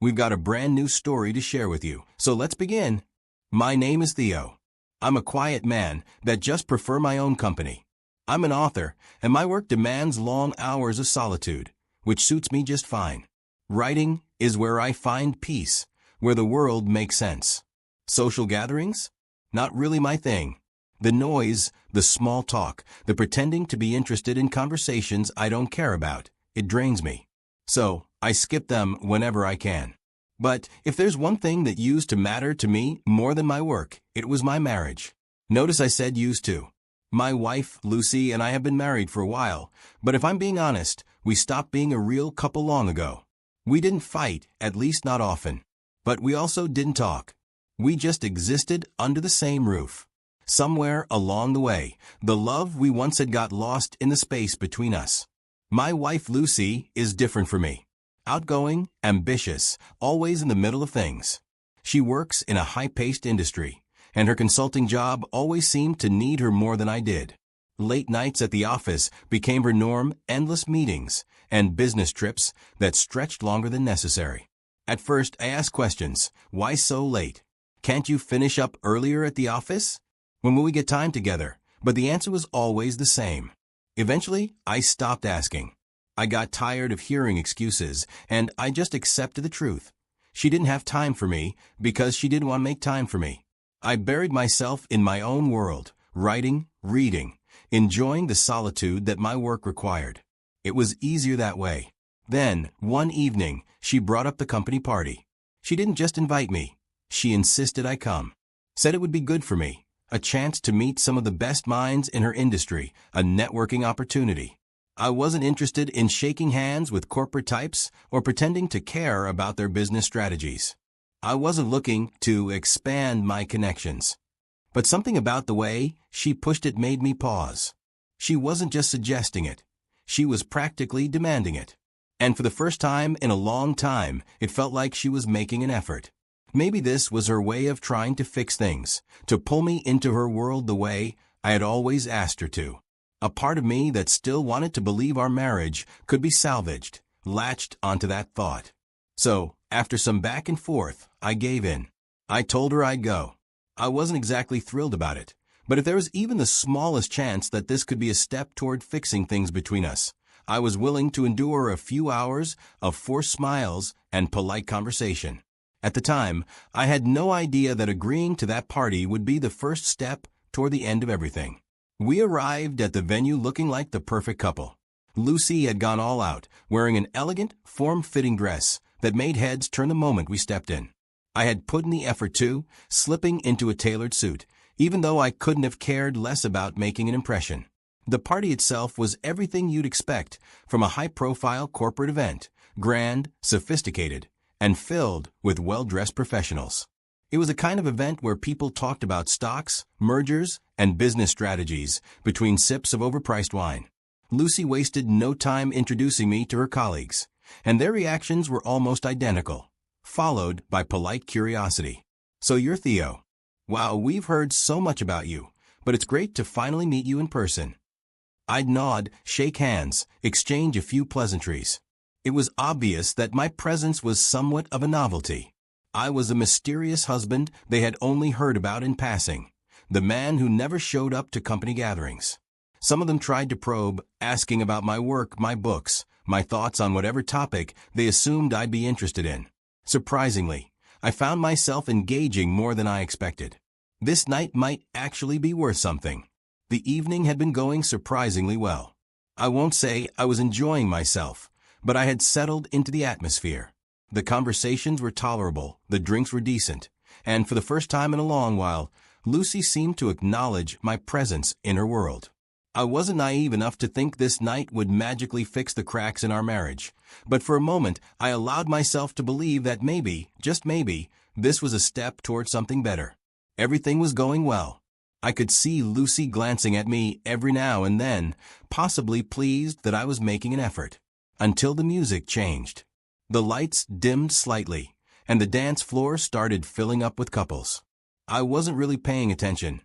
We've got a brand new story to share with you, so let's begin. My name is Theo. I'm a quiet man that just prefer my own company. I'm an author, and my work demands long hours of solitude, which suits me just fine. Writing is where I find peace, where the world makes sense. Social gatherings? Not really my thing. The noise, the small talk, the pretending to be interested in conversations I don't care about, it drains me. So, I skip them whenever I can. But if there's one thing that used to matter to me more than my work, it was my marriage. Notice I said used to. My wife, Lucy, and I have been married for a while, but if I'm being honest, we stopped being a real couple long ago. We didn't fight, at least not often. But we also didn't talk. We just existed under the same roof. Somewhere along the way, the love we once had got lost in the space between us. My wife Lucy is different from me. Outgoing, ambitious, always in the middle of things. She works in a high-paced industry, and her consulting job always seemed to need her more than I did. Late nights at the office became her norm, endless meetings, and business trips that stretched longer than necessary. At first, I asked questions. Why so late? Can't you finish up earlier at the office? When will we get time together? But the answer was always the same. Eventually, I stopped asking. I got tired of hearing excuses, and I just accepted the truth. She didn't have time for me because she didn't want to make time for me. I buried myself in my own world, writing, reading, enjoying the solitude that my work required. It was easier that way. Then, one evening, she brought up the company party. She didn't just invite me. She insisted I come. Said it would be good for me. A chance to meet some of the best minds in her industry, a networking opportunity. I wasn't interested in shaking hands with corporate types or pretending to care about their business strategies. I wasn't looking to expand my connections. But something about the way she pushed it made me pause. She wasn't just suggesting it. She was practically demanding it. And for the first time in a long time, it felt like she was making an effort. Maybe this was her way of trying to fix things, to pull me into her world the way I had always asked her to. A part of me that still wanted to believe our marriage could be salvaged, latched onto that thought. So, after some back and forth, I gave in. I told her I'd go. I wasn't exactly thrilled about it, but if there was even the smallest chance that this could be a step toward fixing things between us, I was willing to endure a few hours of forced smiles and polite conversation. At the time, I had no idea that agreeing to that party would be the first step toward the end of everything. We arrived at the venue looking like the perfect couple. Lucy had gone all out, wearing an elegant, form-fitting dress that made heads turn the moment we stepped in. I had put in the effort too, slipping into a tailored suit, even though I couldn't have cared less about making an impression. The party itself was everything you'd expect from a high-profile corporate event, grand, sophisticated, and filled with well-dressed professionals. It was a kind of event where people talked about stocks, mergers, and business strategies between sips of overpriced wine. Lucy wasted no time introducing me to her colleagues, and their reactions were almost identical, followed by polite curiosity. So you're Theo. Wow, we've heard so much about you, but it's great to finally meet you in person. I'd nod, shake hands, exchange a few pleasantries. It was obvious that my presence was somewhat of a novelty. I was a mysterious husband they had only heard about in passing, the man who never showed up to company gatherings. Some of them tried to probe, asking about my work, my books, my thoughts on whatever topic they assumed I'd be interested in. Surprisingly, I found myself engaging more than I expected. This night might actually be worth something. The evening had been going surprisingly well. I won't say I was enjoying myself, but I had settled into the atmosphere. The conversations were tolerable, the drinks were decent, and for the first time in a long while, Lucy seemed to acknowledge my presence in her world. I wasn't naive enough to think this night would magically fix the cracks in our marriage, but for a moment I allowed myself to believe that maybe, just maybe, this was a step toward something better. Everything was going well. I could see Lucy glancing at me every now and then, possibly pleased that I was making an effort. Until the music changed. The lights dimmed slightly, and the dance floor started filling up with couples. I wasn't really paying attention,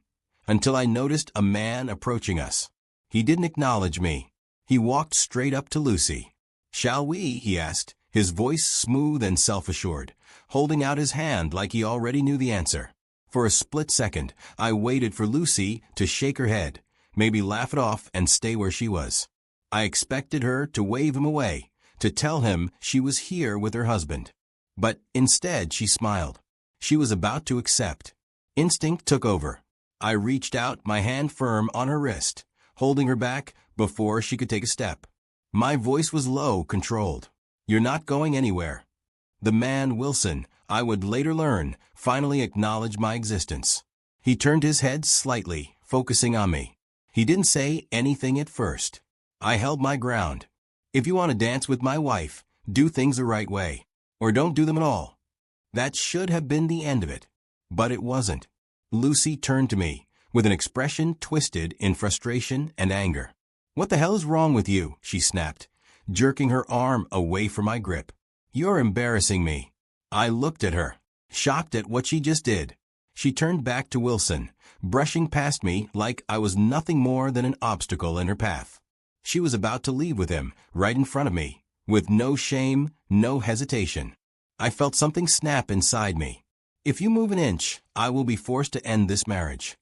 until I noticed a man approaching us. He didn't acknowledge me. He walked straight up to Lucy. "Shall we?" he asked, his voice smooth and self-assured, holding out his hand like he already knew the answer. For a split second, I waited for Lucy to shake her head, maybe laugh it off and stay where she was. I expected her to wave him away, to tell him she was here with her husband. But instead she smiled. She was about to accept. Instinct took over. I reached out, my hand firm on her wrist, holding her back before she could take a step. My voice was low, controlled. "You're not going anywhere." The man, Wilson, I would later learn, finally acknowledged my existence. He turned his head slightly, focusing on me. He didn't say anything at first. I held my ground. "If you want to dance with my wife, do things the right way. Or don't do them at all." That should have been the end of it. But it wasn't. Lucy turned to me, with an expression twisted in frustration and anger. "What the hell is wrong with you?" she snapped, jerking her arm away from my grip. "You're embarrassing me." I looked at her, shocked at what she just did. She turned back to Wilson, brushing past me like I was nothing more than an obstacle in her path. She was about to leave with him, right in front of me, with no shame, no hesitation. I felt something snap inside me. "If you move an inch, I will be forced to end this marriage."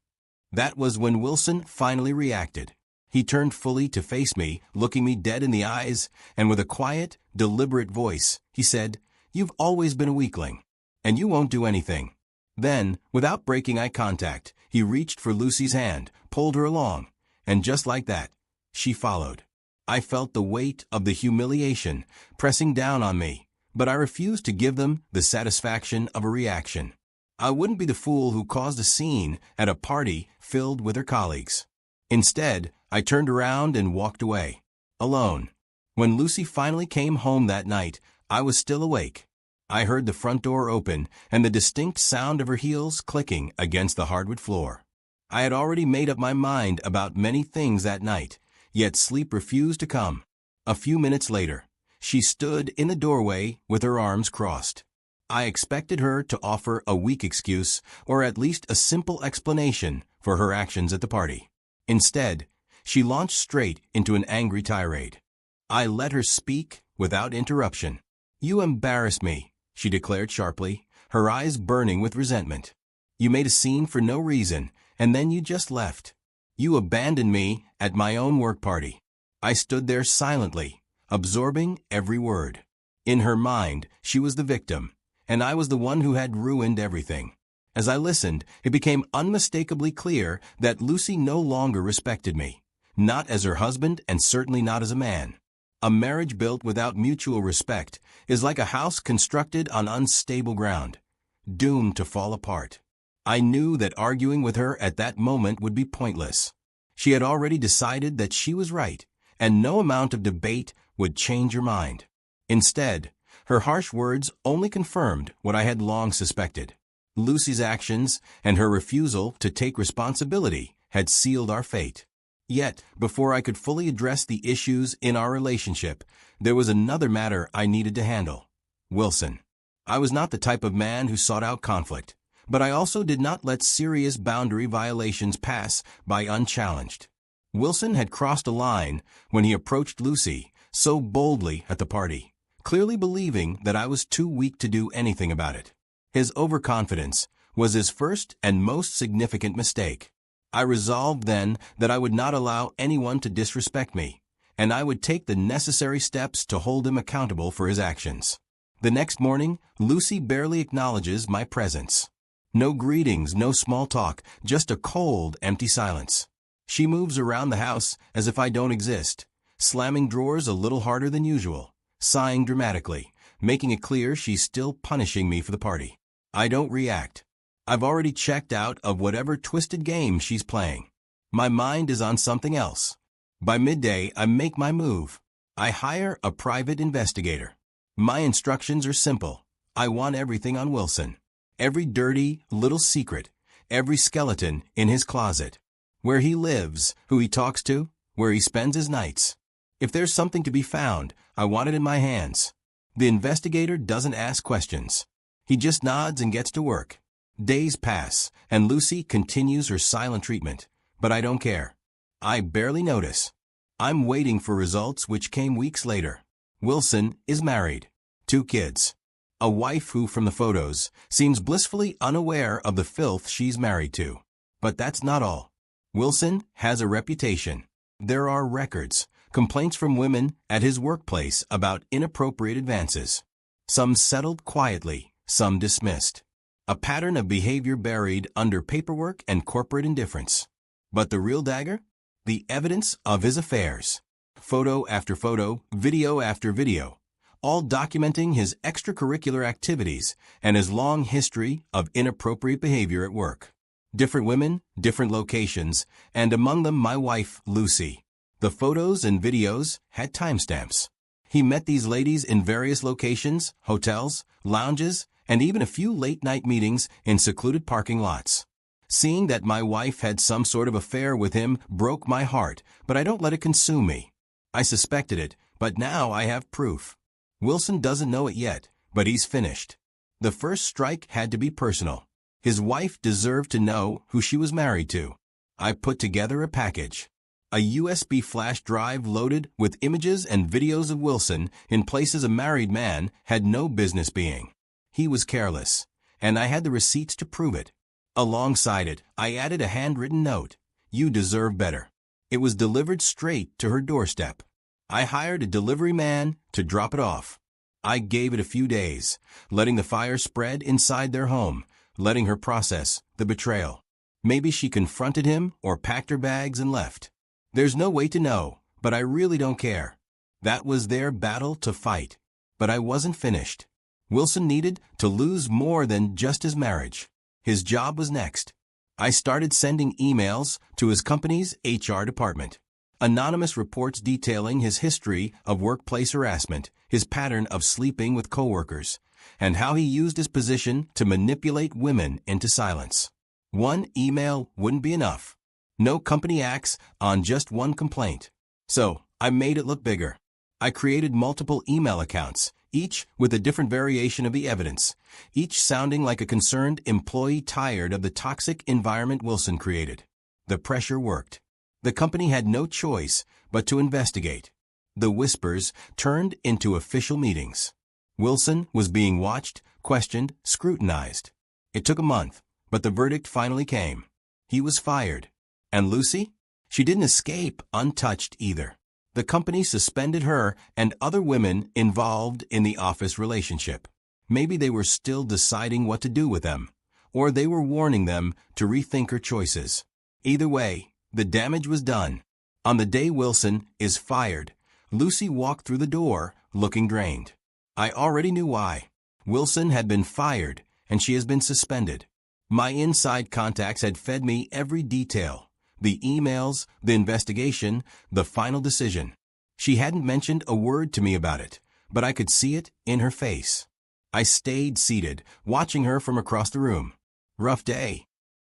That was when Wilson finally reacted. He turned fully to face me, looking me dead in the eyes, and with a quiet, deliberate voice, he said, "You've always been a weakling, and you won't do anything." Then, without breaking eye contact, he reached for Lucy's hand, pulled her along, and just like that, she followed. I felt the weight of the humiliation pressing down on me, but I refused to give them the satisfaction of a reaction. I wouldn't be the fool who caused a scene at a party filled with her colleagues. Instead, I turned around and walked away, alone. When Lucy finally came home that night, I was still awake. I heard the front door open and the distinct sound of her heels clicking against the hardwood floor. I had already made up my mind about many things that night, yet sleep refused to come. A few minutes later, she stood in the doorway with her arms crossed. I expected her to offer a weak excuse or at least a simple explanation for her actions at the party. Instead, she launched straight into an angry tirade. I let her speak without interruption. "You embarrass me," she declared sharply, her eyes burning with resentment. "You made a scene for no reason, and then you just left. You abandoned me at my own work party." I stood there silently, absorbing every word. In her mind, she was the victim, and I was the one who had ruined everything. As I listened, it became unmistakably clear that Lucy no longer respected me, not as her husband and certainly not as a man. A marriage built without mutual respect is like a house constructed on unstable ground, doomed to fall apart. I knew that arguing with her at that moment would be pointless. She had already decided that she was right, and no amount of debate would change her mind. Instead, her harsh words only confirmed what I had long suspected. Lucy's actions and her refusal to take responsibility had sealed our fate. Yet, before I could fully address the issues in our relationship, there was another matter I needed to handle. Wilson. I was not the type of man who sought out conflict, but I also did not let serious boundary violations pass by unchallenged. Wilson had crossed a line when he approached Lucy so boldly at the party, clearly believing that I was too weak to do anything about it. His overconfidence was his first and most significant mistake. I resolved then that I would not allow anyone to disrespect me, and I would take the necessary steps to hold him accountable for his actions. The next morning, Lucy barely acknowledges my presence. No greetings, no small talk, just a cold, empty silence. She moves around the house as if I don't exist, slamming drawers a little harder than usual, sighing dramatically, making it clear she's still punishing me for the party. I don't react. I've already checked out of whatever twisted game she's playing. My mind is on something else. By midday, I make my move. I hire a private investigator. My instructions are simple. I want everything on Wilson. Every dirty little secret, every skeleton in his closet. Where he lives, who he talks to, where he spends his nights. If there's something to be found, I want it in my hands. The investigator doesn't ask questions. He just nods and gets to work. Days pass, and Lucy continues her silent treatment, but I don't care. I barely notice. I'm waiting for results which came weeks later. Wilson is married. 2 kids. A wife who, from the photos, seems blissfully unaware of the filth she's married to. But that's not all. Wilson has a reputation. There are records, complaints from women at his workplace about inappropriate advances. Some settled quietly, some dismissed. A pattern of behavior buried under paperwork and corporate indifference. But the real dagger? The evidence of his affairs. Photo after photo, video after video, all documenting his extracurricular activities and his long history of inappropriate behavior at work. Different women, different locations, and among them my wife, Lucy. The photos and videos had timestamps. He met these ladies in various locations, hotels, lounges, and even a few late-night meetings in secluded parking lots. Seeing that my wife had some sort of affair with him broke my heart, but I don't let it consume me. I suspected it, but now I have proof. Wilson doesn't know it yet, but he's finished. The first strike had to be personal. His wife deserved to know who she was married to. I put together a package. A USB flash drive loaded with images and videos of Wilson in places a married man had no business being. He was careless, and I had the receipts to prove it. Alongside it, I added a handwritten note. You deserve better. It was delivered straight to her doorstep. I hired a delivery man to drop it off. I gave it a few days, letting the fire spread inside their home, letting her process the betrayal. Maybe she confronted him or packed her bags and left. There's no way to know, but I really don't care. That was their battle to fight. But I wasn't finished. Wilson needed to lose more than just his marriage. His job was next. I started sending emails to his company's HR department. Anonymous reports detailing his history of workplace harassment, his pattern of sleeping with coworkers, and how he used his position to manipulate women into silence. One email wouldn't be enough. No company acts on just one complaint. So, I made it look bigger. I created multiple email accounts, each with a different variation of the evidence, each sounding like a concerned employee tired of the toxic environment Wilson created. The pressure worked. The company had no choice but to investigate. The whispers turned into official meetings. Wilson was being watched, questioned, scrutinized. It took a month, but the verdict finally came. He was fired. And Lucy? She didn't escape untouched either. The company suspended her and other women involved in the office relationship. Maybe they were still deciding what to do with them, or they were warning them to rethink her choices. Either way, the damage was done. On the day Wilson is fired, Lucy walked through the door looking drained. I already knew why. Wilson had been fired, and she has been suspended. My inside contacts had fed me every detail. The emails, the investigation, the final decision. She hadn't mentioned a word to me about it, but I could see it in her face. I stayed seated, watching her from across the room. Rough day?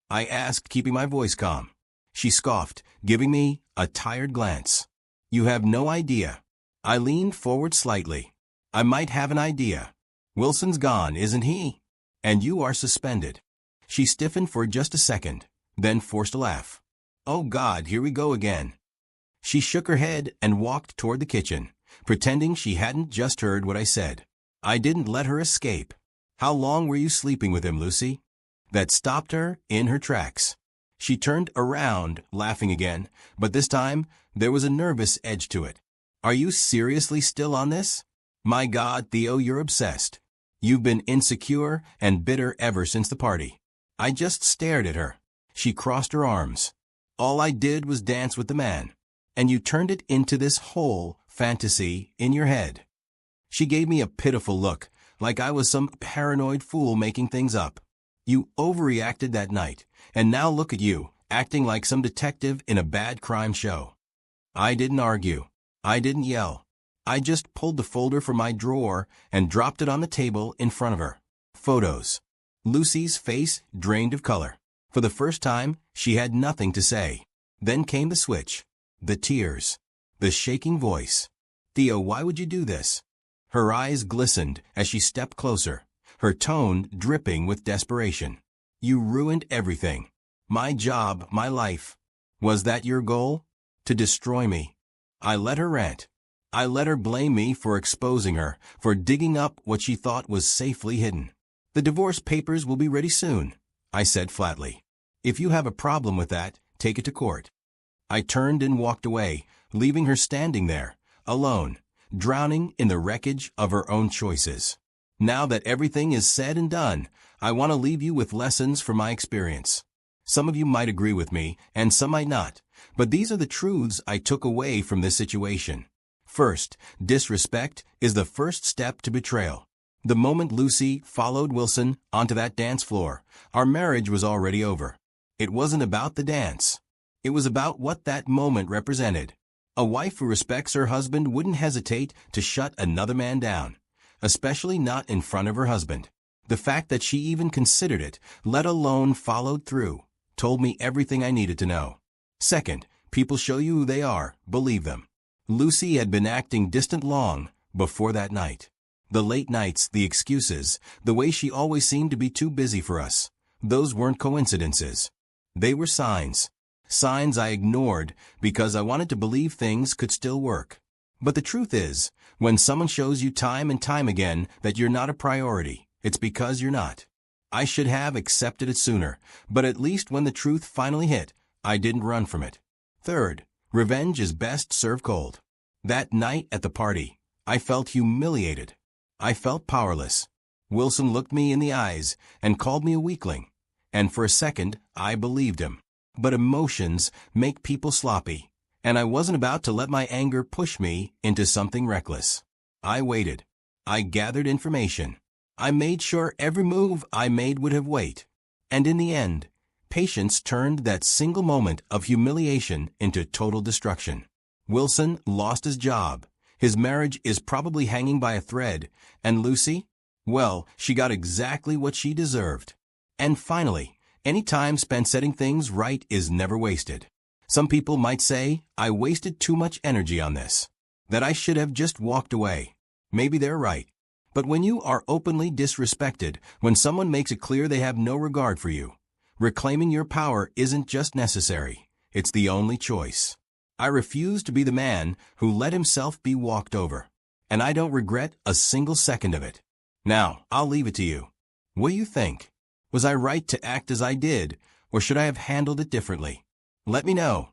I asked, keeping my voice calm. She scoffed, giving me a tired glance. You have no idea. I leaned forward slightly. I might have an idea. Wilson's gone, isn't he? And you are suspended. She stiffened for just a second, then forced a laugh. Oh God, here we go again. She shook her head and walked toward the kitchen, pretending she hadn't just heard what I said. I didn't let her escape. How long were you sleeping with him, Lucy? That stopped her in her tracks. She turned around, laughing again, but this time there was a nervous edge to it. Are you seriously still on this? My God, Theo, you're obsessed. You've been insecure and bitter ever since the party. I just stared at her. She crossed her arms. All I did was dance with the man, and you turned it into this whole fantasy in your head. She gave me a pitiful look, like I was some paranoid fool making things up. You overreacted that night, and now look at you, acting like some detective in a bad crime show. I didn't argue. I didn't yell. I just pulled the folder from my drawer and dropped it on the table in front of her. Photos. Lucy's face drained of color. For the first time, she had nothing to say. Then came the switch. The tears. The shaking voice. Theo, why would you do this? Her eyes glistened as she stepped closer, her tone dripping with desperation. You ruined everything. My job, my life. Was that your goal? To destroy me. I let her rant. I let her blame me for exposing her, for digging up what she thought was safely hidden. The divorce papers will be ready soon, I said flatly. If you have a problem with that, take it to court. I turned and walked away, leaving her standing there, alone, drowning in the wreckage of her own choices. Now that everything is said and done, I want to leave you with lessons from my experience. Some of you might agree with me, and some might not, but these are the truths I took away from this situation. First, disrespect is the first step to betrayal. The moment Lucy followed Wilson onto that dance floor, our marriage was already over. It wasn't about the dance. It was about what that moment represented. A wife who respects her husband wouldn't hesitate to shut another man down, especially not in front of her husband. The fact that she even considered it, let alone followed through, told me everything I needed to know. Second, people show you who they are, believe them. Lucy had been acting distant long before that night. The late nights, the excuses, the way she always seemed to be too busy for us, those weren't coincidences. They were signs. Signs I ignored because I wanted to believe things could still work. But the truth is, when someone shows you time and time again that you're not a priority, it's because you're not. I should have accepted it sooner, but at least when the truth finally hit, I didn't run from it. Third, revenge is best served cold. That night at the party, I felt humiliated. I felt powerless. Wilson looked me in the eyes and called me a weakling. And for a second, I believed him. But emotions make people sloppy, and I wasn't about to let my anger push me into something reckless. I waited. I gathered information. I made sure every move I made would have weight. And in the end, patience turned that single moment of humiliation into total destruction. Wilson lost his job. His marriage is probably hanging by a thread. And Lucy? Well, she got exactly what she deserved. And finally, any time spent setting things right is never wasted. Some people might say, I wasted too much energy on this, that I should have just walked away. Maybe they're right. But when you are openly disrespected, when someone makes it clear they have no regard for you, reclaiming your power isn't just necessary, it's the only choice. I refuse to be the man who let himself be walked over, and I don't regret a single second of it. Now, I'll leave it to you. What do you think? Was I right to act as I did, or should I have handled it differently? Let me know.